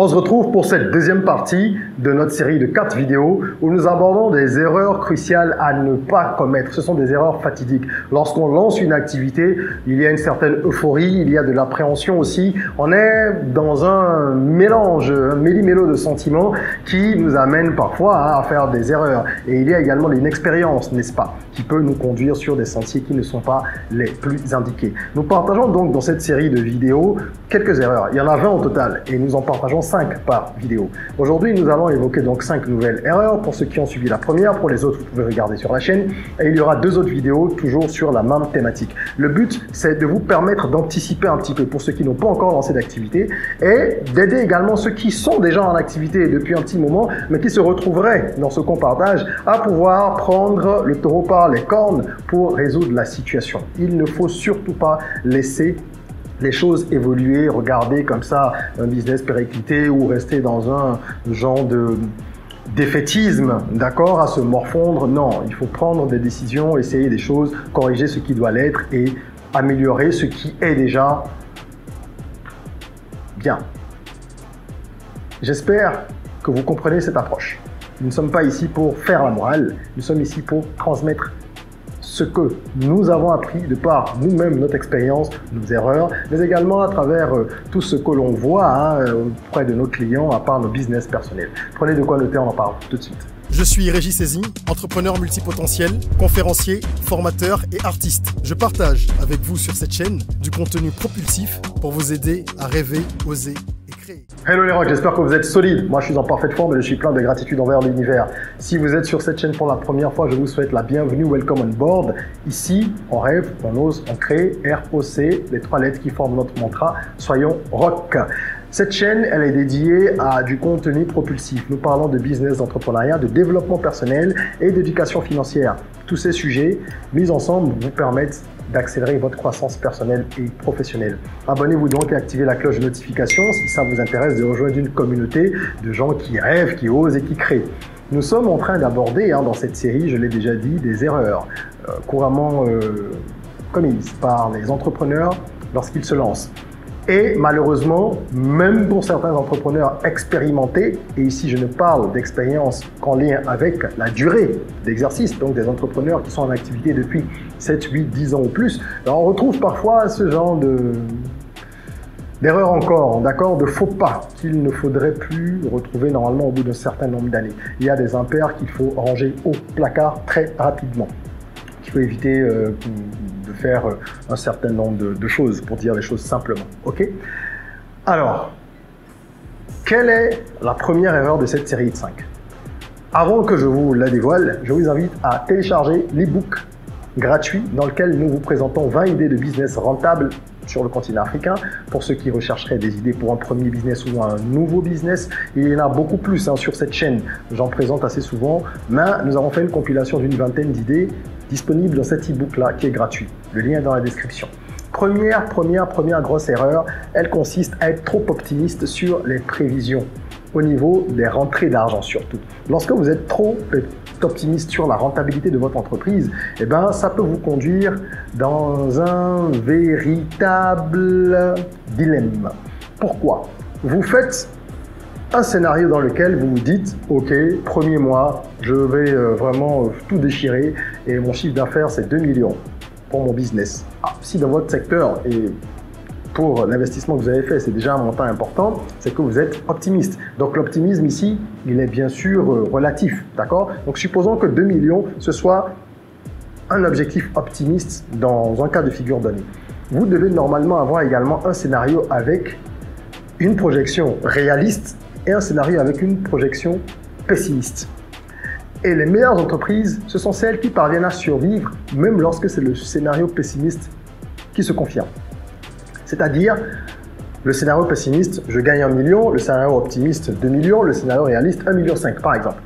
On se retrouve pour cette deuxième partie de notre série de 4 vidéos où nous abordons des erreurs cruciales à ne pas commettre. Ce sont des erreurs fatidiques. Lorsqu'on lance une activité, il y a une certaine euphorie, il y a de l'appréhension aussi. On est dans un mélange, un méli-mélo de sentiments qui nous amène parfois à faire des erreurs. Et il y a également l'inexpérience, n'est-ce pas, qui peut nous conduire sur des sentiers qui ne sont pas les plus indiqués. Nous partageons donc dans cette série de vidéos quelques erreurs. Il y en a 20 au total et nous en partageons 5 par vidéo. Aujourd'hui, nous allons évoquer donc 5 nouvelles erreurs. Pour ceux qui ont suivi la première, pour les autres, vous pouvez regarder sur la chaîne. Et il y aura 2 autres vidéos toujours sur la même thématique. Le but, c'est de vous permettre d'anticiper un petit peu pour ceux qui n'ont pas encore lancé d'activité et d'aider également ceux qui sont déjà en activité depuis un petit moment, mais qui se retrouveraient dans ce qu'on partage à pouvoir prendre le taureau par les cornes pour résoudre la situation. Il ne faut surtout pas laisser les choses évoluer, regarder comme ça un business périclité ou rester dans un genre de défaitisme, d'accord, à se morfondre. Non, il faut prendre des décisions, essayer des choses, corriger ce qui doit l'être et améliorer ce qui est déjà bien. J'espère que vous comprenez cette approche. Nous ne sommes pas ici pour faire la morale, nous sommes ici pour transmettre ce que nous avons appris de par nous-mêmes, notre expérience, nos erreurs, mais également à travers tout ce que l'on voit auprès de nos clients, à part nos business personnels. Prenez de quoi noter, on en parle tout de suite. Je suis Régis Saizy, entrepreneur multipotentiel, conférencier, formateur et artiste. Je partage avec vous sur cette chaîne du contenu propulsif pour vous aider à rêver, oser et créer. Hello les rocks, j'espère que vous êtes solides. Moi je suis en parfaite forme et je suis plein de gratitude envers l'univers. Si vous êtes sur cette chaîne pour la première fois, je vous souhaite la bienvenue, welcome on board. Ici, on rêve, on ose, on crée, ROC, les 3 lettres qui forment notre mantra, soyons rock. Cette chaîne, elle est dédiée à du contenu propulsif. Nous parlons de business, d'entrepreneuriat, de développement personnel et d'éducation financière. Tous ces sujets, mis ensemble, vous permettent d'accélérer votre croissance personnelle et professionnelle. Abonnez-vous donc et activez la cloche de notification si ça vous intéresse de rejoindre une communauté de gens qui rêvent, qui osent et qui créent. Nous sommes en train d'aborder dans cette série, je l'ai déjà dit, des erreurs couramment commises par les entrepreneurs lorsqu'ils se lancent. Et malheureusement, même pour certains entrepreneurs expérimentés, et ici je ne parle d'expérience qu'en lien avec la durée d'exercice, donc des entrepreneurs qui sont en activité depuis 7, 8, 10 ans ou plus, alors on retrouve parfois ce genre d'erreurs encore, d'accord, de faux pas qu'il ne faudrait plus retrouver normalement au bout d'un certain nombre d'années. Il y a des impairs qu'il faut ranger au placard très rapidement, qu'il faut éviter de faire un certain nombre de choses, pour dire les choses simplement. Ok? Alors, quelle est la première erreur de cette série de 5? Avant que je vous la dévoile, je vous invite à télécharger l'e-book gratuit dans lequel nous vous présentons 20 idées de business rentables sur le continent africain. Pour ceux qui rechercheraient des idées pour un premier business ou un nouveau business, il y en a beaucoup plus sur cette chaîne. J'en présente assez souvent, mais nous avons fait une compilation d'une vingtaine d'idées disponibles dans cet e-book là qui est gratuit. Le lien est dans la description. Première grosse erreur, elle consiste à être trop optimiste sur les prévisions au niveau des rentrées d'argent surtout. Lorsque vous êtes trop optimiste sur la rentabilité de votre entreprise, eh ben, ça peut vous conduire dans un véritable dilemme. Pourquoi? Vous faites un scénario dans lequel vous vous dites « Ok, premier mois, je vais vraiment tout déchirer et mon chiffre d'affaires, c'est 2 millions pour mon business. » Si dans votre secteur et pour l'investissement que vous avez fait, c'est déjà un montant important, c'est que vous êtes optimiste. Donc l'optimisme ici, il est bien sûr relatif, d'accord? Donc supposons que 2 millions, ce soit un objectif optimiste dans un cas de figure donné. Vous devez normalement avoir également un scénario avec une projection réaliste et un scénario avec une projection pessimiste. Et les meilleures entreprises, ce sont celles qui parviennent à survivre, même lorsque c'est le scénario pessimiste qui se confirme. C'est-à-dire, le scénario pessimiste, je gagne 1 million, le scénario optimiste, 2 millions, le scénario réaliste, 1,5 million par exemple.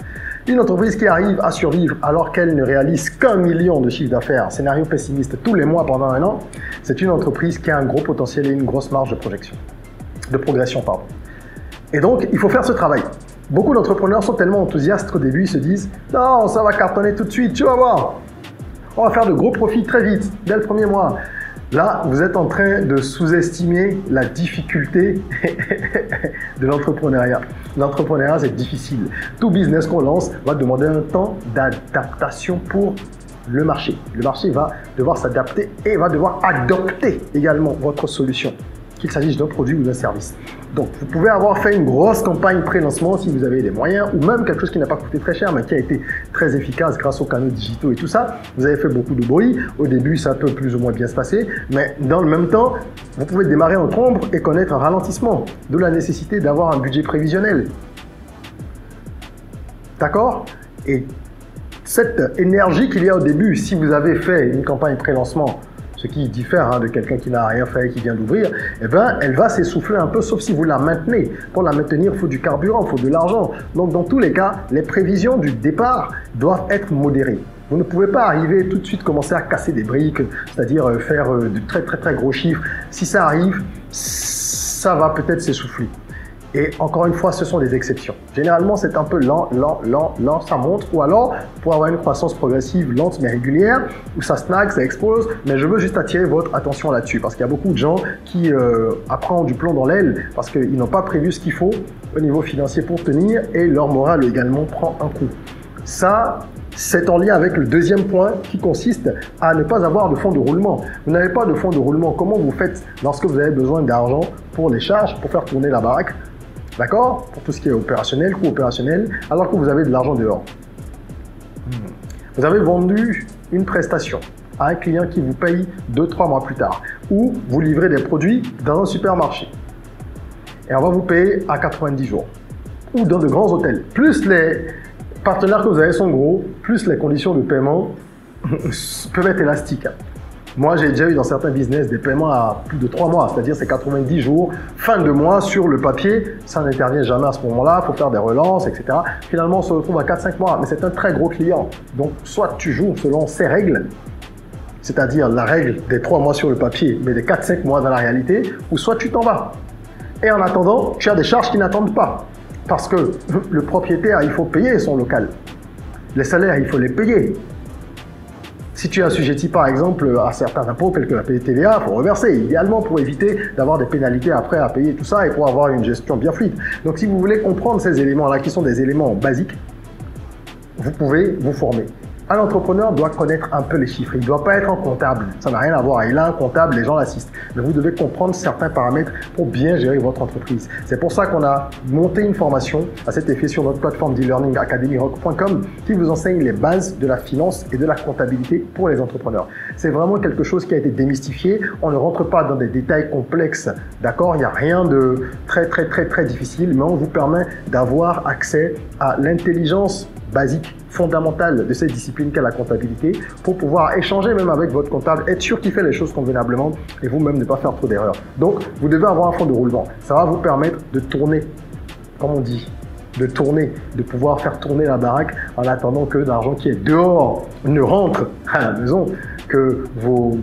Une entreprise qui arrive à survivre alors qu'elle ne réalise qu'1 million de chiffre d'affaires, scénario pessimiste tous les mois pendant 1 an, c'est une entreprise qui a un gros potentiel et une grosse marge de progression. Et donc, il faut faire ce travail. Beaucoup d'entrepreneurs sont tellement enthousiastes qu'au début, ils se disent « Non, ça va cartonner tout de suite, tu vas voir. On va faire de gros profits très vite, dès le premier mois. » Là, vous êtes en train de sous-estimer la difficulté de l'entrepreneuriat. L'entrepreneuriat, c'est difficile. Tout business qu'on lance va demander un temps d'adaptation pour le marché. Le marché va devoir s'adapter et va devoir adopter également votre solution, qu'il s'agisse d'un produit ou d'un service. Donc, vous pouvez avoir fait une grosse campagne pré-lancement si vous avez des moyens, ou même quelque chose qui n'a pas coûté très cher, mais qui a été très efficace grâce aux canaux digitaux et tout ça. Vous avez fait beaucoup de bruit. Au début, ça peut plus ou moins bien se passer, mais dans le même temps, vous pouvez démarrer en trombe et connaître un ralentissement, d'où la nécessité d'avoir un budget prévisionnel. D'accord? Et cette énergie qu'il y a au début, si vous avez fait une campagne pré-lancement, ce qui diffère de quelqu'un qui n'a rien fait, qui vient d'ouvrir, eh ben, elle va s'essouffler un peu, sauf si vous la maintenez. Pour la maintenir, il faut du carburant, il faut de l'argent. Donc, dans tous les cas, les prévisions du départ doivent être modérées. Vous ne pouvez pas arriver tout de suite commencer à casser des briques, c'est-à-dire faire de très gros chiffres. Si ça arrive, ça va peut-être s'essouffler. Et encore une fois, ce sont des exceptions. Généralement, c'est un peu lent, ça monte. Ou alors, pour avoir une croissance progressive, lente mais régulière, où ça snack, ça explose. Mais je veux juste attirer votre attention là-dessus. Parce qu'il y a beaucoup de gens qui après ont du plomb dans l'aile parce qu'ils n'ont pas prévu ce qu'il faut au niveau financier pour tenir. Et leur morale également prend un coup. Ça, c'est en lien avec le deuxième point qui consiste à ne pas avoir de fonds de roulement. Vous n'avez pas de fonds de roulement. Comment vous faites lorsque vous avez besoin d'argent pour les charges, pour faire tourner la baraque? D'accord? Pour tout ce qui est opérationnel, coût opérationnel, alors que vous avez de l'argent dehors. Vous avez vendu une prestation à un client qui vous paye 2-3 mois plus tard, ou vous livrez des produits dans un supermarché. Et on va vous payer à 90 jours. Ou dans de grands hôtels. Plus les partenaires que vous avez sont gros, plus les conditions de paiement peuvent être élastiques. Moi, j'ai déjà eu dans certains business des paiements à plus de 3 mois, c'est-à-dire c'est 90 jours, fin de mois sur le papier, ça n'intervient jamais à ce moment-là, il faut faire des relances, etc. Finalement, on se retrouve à 4-5 mois, mais c'est un très gros client. Donc, soit tu joues selon ses règles, c'est-à-dire la règle des 3 mois sur le papier, mais des 4-5 mois dans la réalité, ou soit tu t'en vas. Et en attendant, tu as des charges qui n'attendent pas, parce que le propriétaire, il faut payer son local. Les salaires, il faut les payer. Si tu es assujetti par exemple à certains impôts, tels que la TVA, il faut reverser, idéalement pour éviter d'avoir des pénalités après à payer tout ça et pour avoir une gestion bien fluide. Donc si vous voulez comprendre ces éléments-là, qui sont des éléments basiques, vous pouvez vous former. Un entrepreneur doit connaître un peu les chiffres, il ne doit pas être un comptable, ça n'a rien à voir, il a un comptable, les gens l'assistent. Mais vous devez comprendre certains paramètres pour bien gérer votre entreprise. C'est pour ça qu'on a monté une formation à cet effet sur notre plateforme d'e-learning academyrock.com qui vous enseigne les bases de la finance et de la comptabilité pour les entrepreneurs. C'est vraiment quelque chose qui a été démystifié, on ne rentre pas dans des détails complexes, d'accord? Il n'y a rien de très difficile, mais on vous permet d'avoir accès à l'intelligence basique, fondamentale de cette discipline qu'est la comptabilité pour pouvoir échanger même avec votre comptable, être sûr qu'il fait les choses convenablement et vous-même ne pas faire trop d'erreurs. Donc, vous devez avoir un fonds de roulement. Ça va vous permettre de tourner, comme on dit, de pouvoir faire tourner la baraque en attendant que l'argent qui est dehors ne rentre à la maison, que vos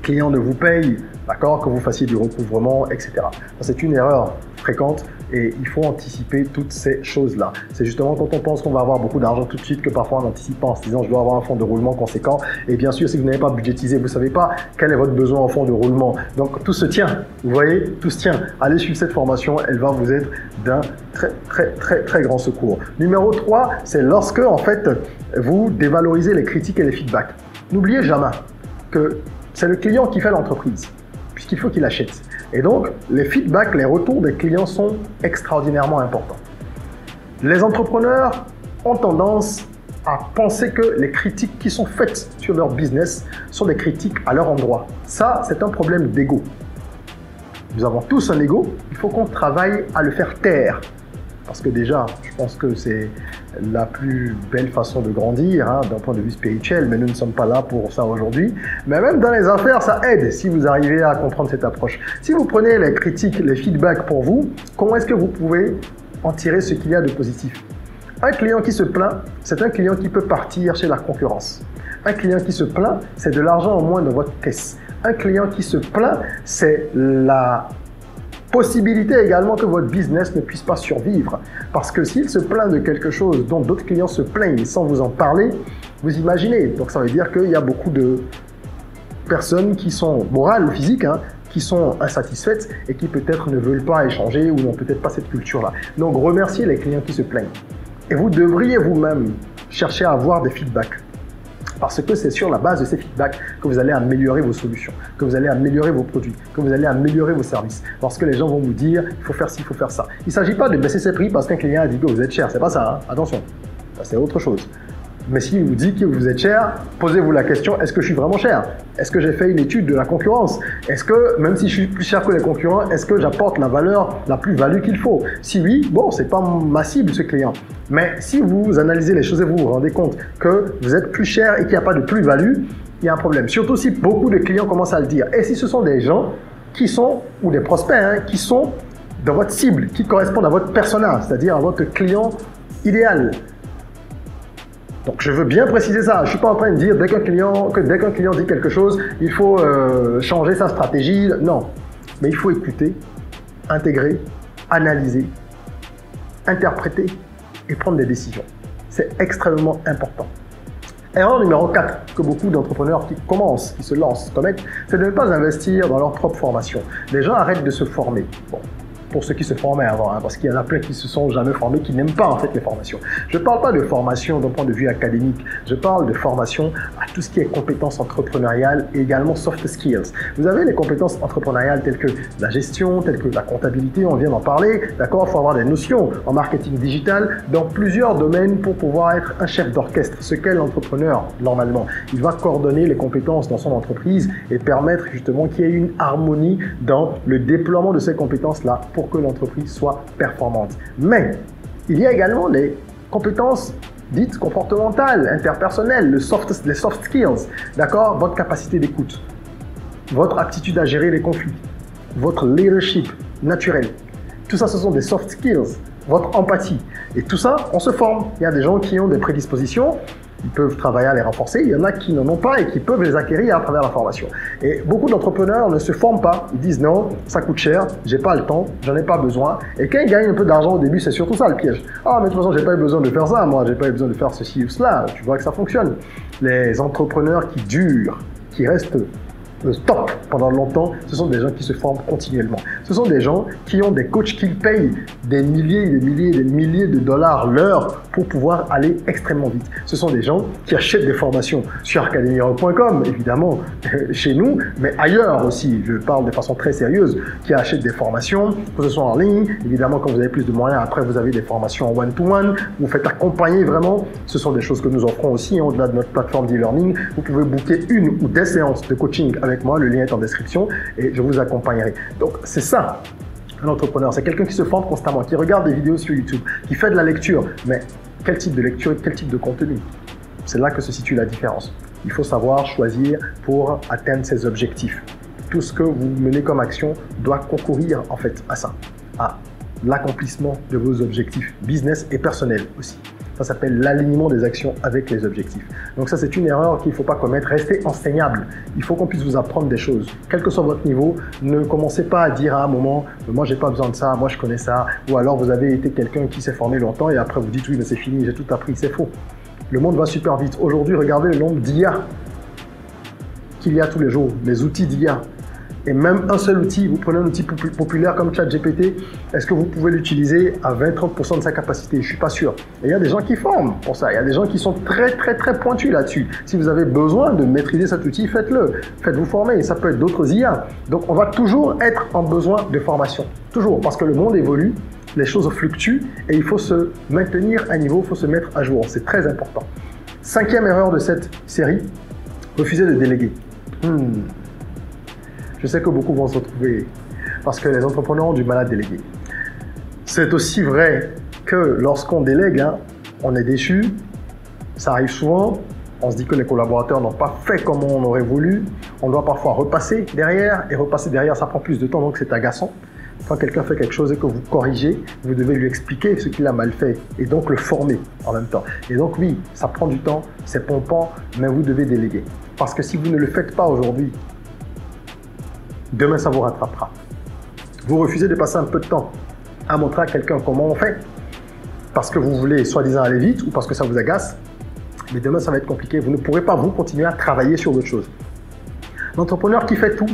clients ne vous payent, d'accord, que vous fassiez du recouvrement, etc. C'est une erreur fréquente et il faut anticiper toutes ces choses-là. C'est justement quand on pense qu'on va avoir beaucoup d'argent tout de suite que parfois on n'anticipe pas en se disant je dois avoir un fonds de roulement conséquent. Et bien sûr, si vous n'avez pas budgétisé, vous ne savez pas quel est votre besoin en fonds de roulement. Donc tout se tient, vous voyez, tout se tient. Allez suivre cette formation, elle va vous être d'un très grand secours. Numéro 3, c'est lorsque en fait vous dévalorisez les critiques et les feedbacks. N'oubliez jamais que c'est le client qui fait l'entreprise, puisqu'il faut qu'il achète. Et donc, les feedbacks, les retours des clients sont extraordinairement importants. Les entrepreneurs ont tendance à penser que les critiques qui sont faites sur leur business sont des critiques à leur endroit. Ça, c'est un problème d'ego. Nous avons tous un ego, il faut qu'on travaille à le faire taire. Parce que déjà, je pense que c'est la plus belle façon de grandir d'un point de vue spirituel, mais nous ne sommes pas là pour ça aujourd'hui. Mais même dans les affaires, ça aide si vous arrivez à comprendre cette approche. Si vous prenez les critiques, les feedbacks pour vous, comment est-ce que vous pouvez en tirer ce qu'il y a de positif? Un client qui se plaint, c'est un client qui peut partir chez la concurrence. Un client qui se plaint, c'est de l'argent en moins dans votre caisse. Un client qui se plaint, c'est la possibilité également que votre business ne puisse pas survivre. Parce que s'il se plaint de quelque chose dont d'autres clients se plaignent sans vous en parler, vous imaginez. Donc ça veut dire qu'il y a beaucoup de personnes qui sont morales ou physiques, hein, qui sont insatisfaites et qui peut-être ne veulent pas échanger ou n'ont peut-être pas cette culture-là. Donc, remerciez les clients qui se plaignent. Et vous devriez vous-même chercher à avoir des feedbacks. Parce que c'est sur la base de ces feedbacks que vous allez améliorer vos solutions, que vous allez améliorer vos produits, que vous allez améliorer vos services. Parce que les gens vont vous dire, il faut faire ci, il faut faire ça. Il ne s'agit pas de baisser ses prix parce qu'un client a dit que vous êtes cher. C'est pas ça, hein? Attention. Ça, c'est autre chose. Mais s'il vous dit que vous êtes cher, posez-vous la question, est-ce que je suis vraiment cher? Est-ce que j'ai fait une étude de la concurrence? Est-ce que, même si je suis plus cher que les concurrents, est-ce que j'apporte la valeur, la plus-value qu'il faut? Si oui, bon, c'est pas ma cible, ce client. Mais si vous analysez les choses et vous vous rendez compte que vous êtes plus cher et qu'il n'y a pas de plus-value, il y a un problème. Surtout si beaucoup de clients commencent à le dire. Et si ce sont des gens qui sont, ou des prospects, hein, qui sont dans votre cible, qui correspondent à votre persona, c'est-à-dire à votre client idéal. Donc, je veux bien préciser ça. Je ne suis pas en train de dire dès qu'un client dit quelque chose, il faut changer sa stratégie. Non. Mais il faut écouter, intégrer, analyser, interpréter et prendre des décisions. C'est extrêmement important. Erreur numéro 4 que beaucoup d'entrepreneurs qui commencent, qui se lancent, commettent, c'est de ne pas investir dans leur propre formation. Les gens arrêtent de se former. Bon. Pour ceux qui se formaient avant, hein, parce qu'il y en a plein qui se sont jamais formés, qui n'aiment pas en fait les formations. Je ne parle pas de formation d'un point de vue académique, je parle de formation à tout ce qui est compétences entrepreneuriales et également soft skills. Vous avez les compétences entrepreneuriales telles que la gestion, telles que la comptabilité, on vient d'en parler, d'accord? Il faut avoir des notions en marketing digital dans plusieurs domaines pour pouvoir être un chef d'orchestre. Ce qu'est l'entrepreneur, normalement. Il va coordonner les compétences dans son entreprise et permettre justement qu'il y ait une harmonie dans le déploiement de ces compétences-là pour que l'entreprise soit performante. Mais il y a également les compétences dites comportementales, interpersonnelles, les soft skills, d'accord? Votre capacité d'écoute, votre aptitude à gérer les conflits, votre leadership naturel. Tout ça, ce sont des soft skills, votre empathie. Et tout ça, on se forme. Il y a des gens qui ont des prédispositions, ils peuvent travailler à les renforcer. Il y en a qui n'en ont pas et qui peuvent les acquérir à travers la formation. Et beaucoup d'entrepreneurs ne se forment pas. Ils disent non, ça coûte cher, j'ai pas le temps, j'en ai pas besoin. Et quand ils gagnent un peu d'argent au début, c'est surtout ça le piège. Ah, mais de toute façon, j'ai pas eu besoin de faire ça, moi, j'ai pas eu besoin de faire ceci ou cela. Tu vois que ça fonctionne. Les entrepreneurs qui durent, qui restent stop pendant longtemps, ce sont des gens qui se forment continuellement. Ce sont des gens qui ont des coachs qui payent des milliers et des milliers et des milliers de dollars l'heure pour pouvoir aller extrêmement vite. Ce sont des gens qui achètent des formations sur academyhero.com, évidemment, chez nous, mais ailleurs aussi. Je parle de façon très sérieuse, qui achètent des formations, que ce soit en ligne. Évidemment, quand vous avez plus de moyens, après, vous avez des formations en one-to-one. Vous faites accompagner vraiment. Ce sont des choses que nous offrons aussi, au-delà de notre plateforme d'e-learning. Vous pouvez booker une ou des séances de coaching avec moi, le lien est en description et je vous accompagnerai. Donc c'est ça, un entrepreneur, c'est quelqu'un qui se forme constamment, qui regarde des vidéos sur YouTube, qui fait de la lecture, mais quel type de lecture et quel type de contenu? C'est là que se situe la différence. Il faut savoir choisir pour atteindre ses objectifs. Tout ce que vous menez comme action doit concourir en fait à ça, à l'accomplissement de vos objectifs business et personnels aussi. Ça s'appelle l'alignement des actions avec les objectifs. Donc ça, c'est une erreur qu'il ne faut pas commettre. Restez enseignable. Il faut qu'on puisse vous apprendre des choses. Quel que soit votre niveau, ne commencez pas à dire à un moment « moi, j'ai pas besoin de ça, moi, je connais ça ». Ou alors, vous avez été quelqu'un qui s'est formé longtemps et après, vous dites « oui, mais c'est fini, j'ai tout appris ». C'est faux. Le monde va super vite. Aujourd'hui, regardez le nombre d'IA qu'il y a tous les jours, les outils d'IA. Et même un seul outil, vous prenez un outil populaire comme ChatGPT, est-ce que vous pouvez l'utiliser à 20-30% de sa capacité? Je ne suis pas sûr. Et il y a des gens qui forment pour ça. Il y a des gens qui sont très pointus là-dessus. Si vous avez besoin de maîtriser cet outil, faites-le. Faites-vous former. Ça peut être d'autres IA. Donc, on va toujours être en besoin de formation. Toujours. Parce que le monde évolue, les choses fluctuent et il faut se maintenir à niveau, il faut se mettre à jour. C'est très important. 5e erreur de cette série, refuser de déléguer. Je sais que beaucoup vont se retrouver parce que les entrepreneurs ont du mal à déléguer. C'est aussi vrai que lorsqu'on délègue, on est déçu. Ça arrive souvent. On se dit que les collaborateurs n'ont pas fait comme on aurait voulu. On doit parfois repasser derrière. Et repasser derrière, ça prend plus de temps, donc c'est agaçant. Quand quelqu'un fait quelque chose et que vous corrigez, vous devez lui expliquer ce qu'il a mal fait et donc le former en même temps. Et donc oui, ça prend du temps, c'est pompant, mais vous devez déléguer. Parce que si vous ne le faites pas aujourd'hui, demain, ça vous rattrapera. Vous refusez de passer un peu de temps à montrer à quelqu'un comment on fait parce que vous voulez soi-disant aller vite ou parce que ça vous agace. Mais demain, ça va être compliqué. Vous ne pourrez pas, vous, continuer à travailler sur d'autres choses. L'entrepreneur qui fait tout,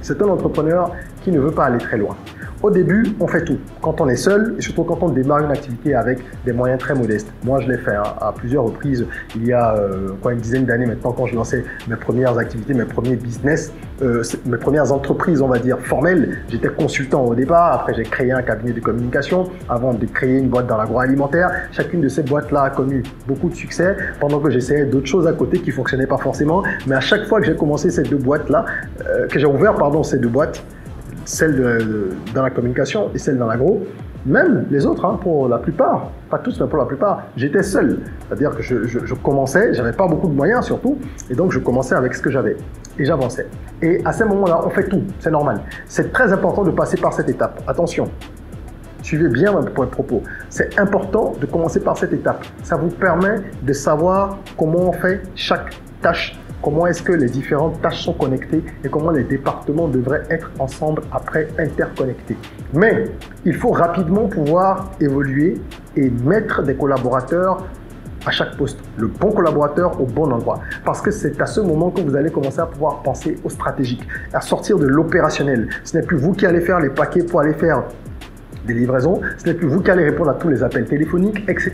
c'est un entrepreneur qui ne veut pas aller très loin. Au début, on fait tout. Quand on est seul, et surtout quand on démarre une activité avec des moyens très modestes. Moi, je l'ai fait à plusieurs reprises. Il y a une dizaine d'années maintenant, quand je lançais mes premières activités, mes premiers business, mes premières entreprises, on va dire, formelles. J'étais consultant au départ. Après, j'ai créé un cabinet de communication avant de créer une boîte dans l'agroalimentaire. Chacune de ces boîtes-là a connu beaucoup de succès pendant que j'essayais d'autres choses à côté qui ne fonctionnaient pas forcément. Mais à chaque fois que j'ai commencé ces deux boîtes-là, que j'ai ouvert, ces deux boîtes, celle dans la communication et celle dans l'agro, même les autres, pour la plupart, pas tous, mais pour la plupart, j'étais seul. C'est-à-dire que je commençais, j'avais pas beaucoup de moyens surtout, et donc je commençais avec ce que j'avais et j'avançais. Et à ces moments-là, on fait tout, c'est normal. C'est très important de passer par cette étape. Attention, suivez bien mon propos. C'est important de commencer par cette étape. Ça vous permet de savoir comment on fait chaque tâche. Comment est-ce que les différentes tâches sont connectées et comment les départements devraient être ensemble après interconnectés. Mais il faut rapidement pouvoir évoluer et mettre des collaborateurs à chaque poste, le bon collaborateur au bon endroit. Parce que c'est à ce moment que vous allez commencer à pouvoir penser au stratégique, à sortir de l'opérationnel. Ce n'est plus vous qui allez faire les paquets pour aller faire des livraisons, ce n'est plus vous qui allez répondre à tous les appels téléphoniques, etc.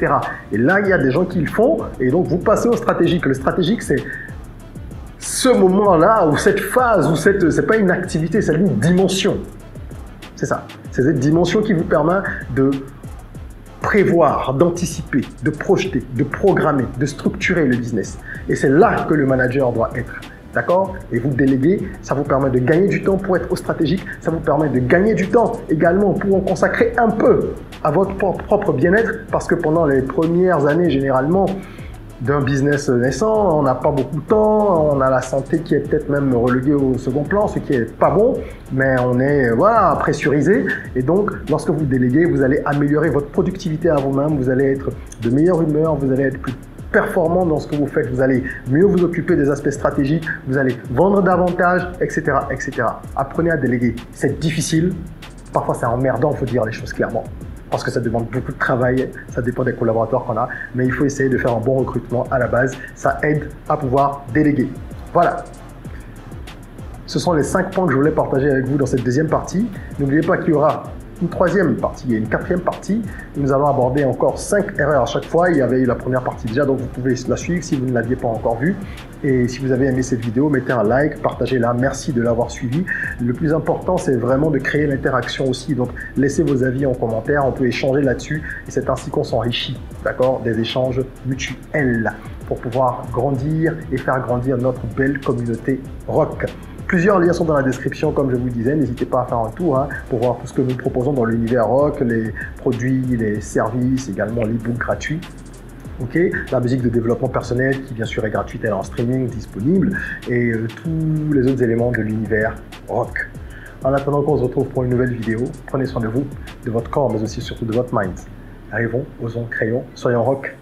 Et là, il y a des gens qui le font et donc vous passez au stratégique. Le stratégique, c'est ce moment-là, ou cette phase, ou c'est pas une activité, c'est une dimension. C'est ça. C'est cette dimension qui vous permet de prévoir, d'anticiper, de projeter, de programmer, de structurer le business. Et c'est là que le manager doit être. D'accord? Et vous déléguer, ça vous permet de gagner du temps pour être au stratégique, ça vous permet de gagner du temps également pour en consacrer un peu à votre propre bien-être, parce que pendant les premières années, généralement, d'un business naissant, on n'a pas beaucoup de temps, on a la santé qui est peut-être même reléguée au second plan, ce qui est pas bon, mais on est pressurisé. Et donc, lorsque vous déléguez, vous allez améliorer votre productivité à vous-même, vous allez être de meilleure humeur, vous allez être plus performant dans ce que vous faites, vous allez mieux vous occuper des aspects stratégiques, vous allez vendre davantage, etc., etc. Apprenez à déléguer. C'est difficile, parfois c'est emmerdant, il faut dire les choses clairement. Parce que ça demande beaucoup de travail, ça dépend des collaborateurs qu'on a, mais il faut essayer de faire un bon recrutement à la base, ça aide à pouvoir déléguer. Voilà. Ce sont les 5 points que je voulais partager avec vous dans cette deuxième partie. N'oubliez pas qu'il y aura une troisième partie et une quatrième partie. Nous allons aborder encore 5 erreurs à chaque fois. Il y avait eu la première partie déjà, donc vous pouvez la suivre si vous ne l'aviez pas encore vue. Et si vous avez aimé cette vidéo, mettez un like, partagez-la. Merci de l'avoir suivi. Le plus important, c'est vraiment de créer l'interaction aussi. Donc, laissez vos avis en commentaire. On peut échanger là-dessus. Et c'est ainsi qu'on s'enrichit, d'accord, des échanges mutuels pour pouvoir grandir et faire grandir notre belle communauté rock. Plusieurs liens sont dans la description, comme je vous disais. N'hésitez pas à faire un tour pour voir tout ce que nous proposons dans l'univers rock, les produits, les services, également l'e-book gratuit. Okay. La musique de développement personnel qui bien sûr est gratuite, elle est en streaming disponible et tous les autres éléments de l'univers rock. En attendant qu'on se retrouve pour une nouvelle vidéo, prenez soin de vous, de votre corps mais aussi surtout de votre mind. Arrivons, osons, créons, soyons rock.